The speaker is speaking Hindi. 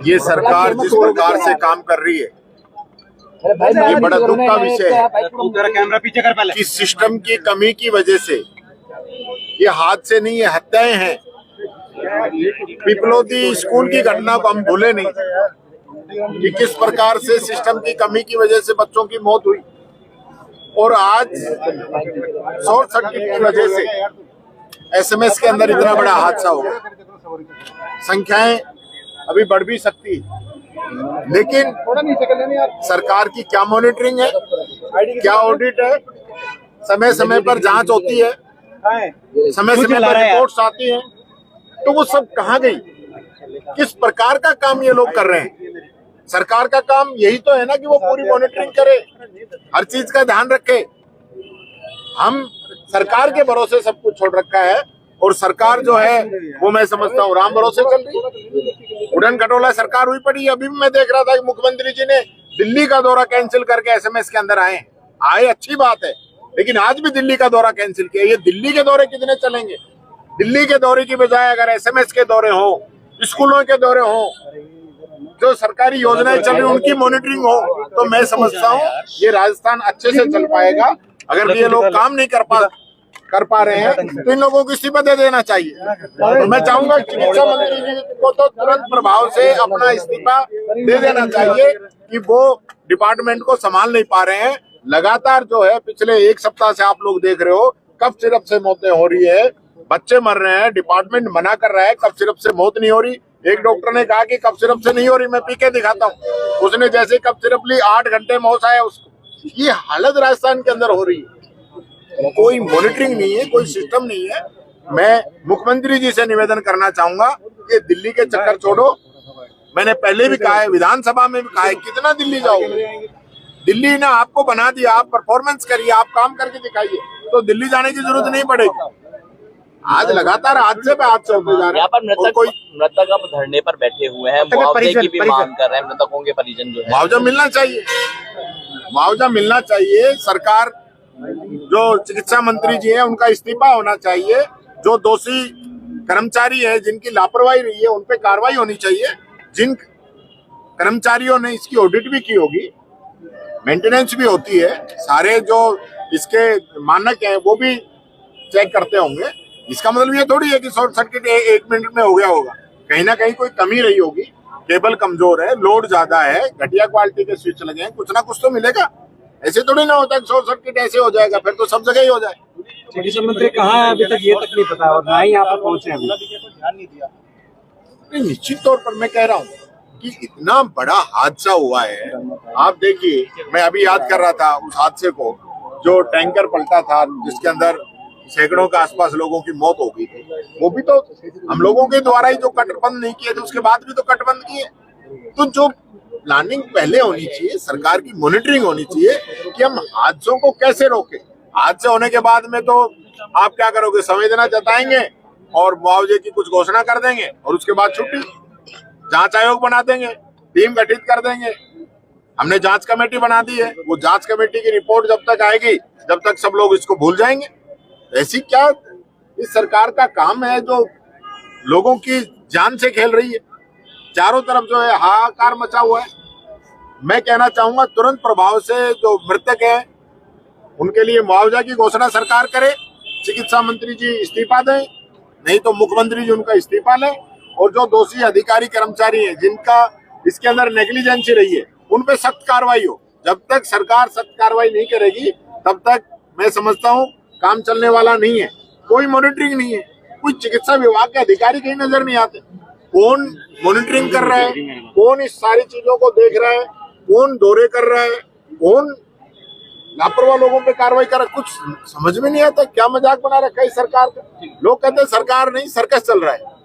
ये सरकार जिस प्रकार से काम कर रही है, ये बड़ा दुख का विषय है कि सिस्टम की कमी की वजह से ये हादसे नहीं, ये हत्याएं हैं। पिपलोदी स्कूल की घटना को हम भूले नहीं कि किस प्रकार से सिस्टम की कमी की वजह से बच्चों की मौत हुई, और आज शॉर्ट सर्किट की वजह से एसएमएस के अंदर इतना बड़ा हादसा होगा। संख्याएं अभी बढ़ भी सकती है, लेकिन सरकार की क्या मॉनिटरिंग है, क्या ऑडिट है, समय समय पर जांच होती है, समय समय पर रिपोर्ट्स आती हैं, तो वो सब कहाँ गई? किस प्रकार का काम ये लोग कर रहे हैं? सरकार का काम यही तो है ना कि वो पूरी मॉनिटरिंग करे, हर चीज का ध्यान रखे। हम सरकार के भरोसे सब कुछ छोड़ रखा है, और सरकार जो है वो मैं समझता हूँ राम भरोसे चल रही है। उड़न खटोला सरकार हुई पड़ी। अभी भी मैं देख रहा था कि मुख्यमंत्री जी ने दिल्ली का दौरा कैंसिल करके एसएमएस के अंदर आए, अच्छी बात है, लेकिन आज भी दिल्ली का दौरा कैंसिल किया। ये दिल्ली के दौरे कितने चलेंगे? दिल्ली के दौरे की बजाय अगर एसएमएस के दौरे हो, स्कूलों के दौरे हो, जो सरकारी योजनाएं चल रही उनकी मॉनिटरिंग हो, तो मैं समझता हूँ ये राजस्थान अच्छे से चल पाएगा। अगर ये लोग काम नहीं कर पा रहे हैं तो इन लोगों को इस्तीफा दे देना चाहिए। तो मैं चाहूंगा चिकित्सा मंत्री जी को तो तुरंत प्रभाव से अपना इस्तीफा दे देना चाहिए कि वो डिपार्टमेंट को संभाल नहीं पा रहे हैं। लगातार जो है पिछले एक सप्ताह से आप लोग देख रहे हो कफ सिरप से मौतें हो रही है, बच्चे मर रहे हैं, डिपार्टमेंट मना कर रहा है कफ सिरप से मौत नहीं हो रही। एक डॉक्टर ने कहा कि कफ सिरप से नहीं हो रही, मैं पी के दिखाता हूँ। उसने जैसे कफ सिरप ली 8 घंटे मौत आया उसको। ये हालत राजस्थान के अंदर हो रही है, कोई मॉनिटरिंग नहीं है, कोई सिस्टम नहीं है। मैं मुख्यमंत्री जी से निवेदन करना चाहूंगा कि दिल्ली के चक्कर छोड़ो। मैंने पहले भी कहा है, विधानसभा में भी कहा है, कितना दिल्ली जाओगे? दिल्ली ने आपको बना दिया, आप परफॉर्मेंस करिए, आप काम करके दिखाइए, तो दिल्ली जाने की जरूरत नहीं पड़ेगी। आज लगातार हादसे पे हादसे होते जा रहे हैं। यहाँ पर मृतक अब धरने पर बैठे हुए हैं, मुआवजे की भी मांग कर रहे हैं। मृतकों के परिजन जो है, मुआवजा मिलना चाहिए, मुआवजा मिलना चाहिए। सरकार जो चिकित्सा मंत्री जी है उनका इस्तीफा होना चाहिए। जो दोषी कर्मचारी है, जिनकी लापरवाही रही है, उन पे कार्रवाई होनी चाहिए। जिन कर्मचारियों ने इसकी ऑडिट भी की होगी, मेंटेनेंस भी होती है, सारे जो इसके मानक हैं वो भी चेक करते होंगे। इसका मतलब ये थोड़ी है कि शॉर्ट सर्किट 1 मिनट में हो गया होगा। कहीं ना कहीं कोई कमी रही होगी, केबल कमजोर है, लोड ज्यादा है, घटिया क्वालिटी के स्विच लगे हैं, कुछ ना कुछ तो मिलेगा। ऐसे थोड़ी ना होता है शॉर्ट सर्किट ऐसे हो जाएगा, फिर तो सब जगह ही हो जाए। चिकित्सा मंत्री कहाँ है अभी तक ये तक नहीं पता, और ना ही यहाँ पर पहुंचे अभी। निश्चित तौर पर मैं कह रहा हूँ कि इतना बड़ा हादसा हुआ है। आप देखिए, मैं अभी याद कर रहा था उस हादसे को, जो टैंकर पलटा था जिसके अंदर सैकड़ों के आसपास लोगों की मौत हो गई थी। वो भी तो हम लोगों के द्वारा ही जो कट बंद नहीं किए थे, उसके बाद भी तो कट बंद किए। तो जो प्लानिंग पहले होनी चाहिए, सरकार की मॉनिटरिंग होनी चाहिए कि हम हादसों को कैसे रोकें। हादसे होने के बाद में तो आप क्या करोगे? संवेदना जताएंगे और मुआवजे की कुछ घोषणा कर देंगे, और उसके बाद छुट्टी, जांच आयोग बना देंगे, टीम गठित कर देंगे। हमने जांच कमेटी बना दी है, वो जांच कमेटी की रिपोर्ट जब तक आएगी, जब तक सब लोग इसको भूल जाएंगे। ऐसी क्या इस सरकार का काम है जो लोगों की जान से खेल रही है? चारों तरफ जो है हाहाकार मचा हुआ है। मैं कहना चाहूंगा तुरंत प्रभाव से जो मृतक है उनके लिए मुआवजा की घोषणा सरकार करे, चिकित्सा मंत्री जी इस्तीफा दें, नहीं तो मुख्यमंत्री जी उनका इस्तीफा लें, और जो दोषी अधिकारी कर्मचारी हैं जिनका इसके अंदर नेग्लिजेंसी रही है उन पे सख्त कार्रवाई हो। जब तक सरकार सख्त कार्रवाई नहीं करेगी तब तक मैं समझता हूँ काम चलने वाला नहीं है। कोई मॉनिटरिंग नहीं है, कोई चिकित्सा विभाग के अधिकारी कहीं नजर नहीं आते। कौन मॉनिटरिंग कर रहा है, कौन इस सारी चीजों को देख रहा है, कौन दौरे कर रहा है, कौन लापरवाह लोगों पे कार्रवाई कर रहा है, कुछ समझ में नहीं आता। क्या मजाक बना रखा है इस सरकार का? लोग कहते हैं सरकार नहीं सर्कस चल रहा है।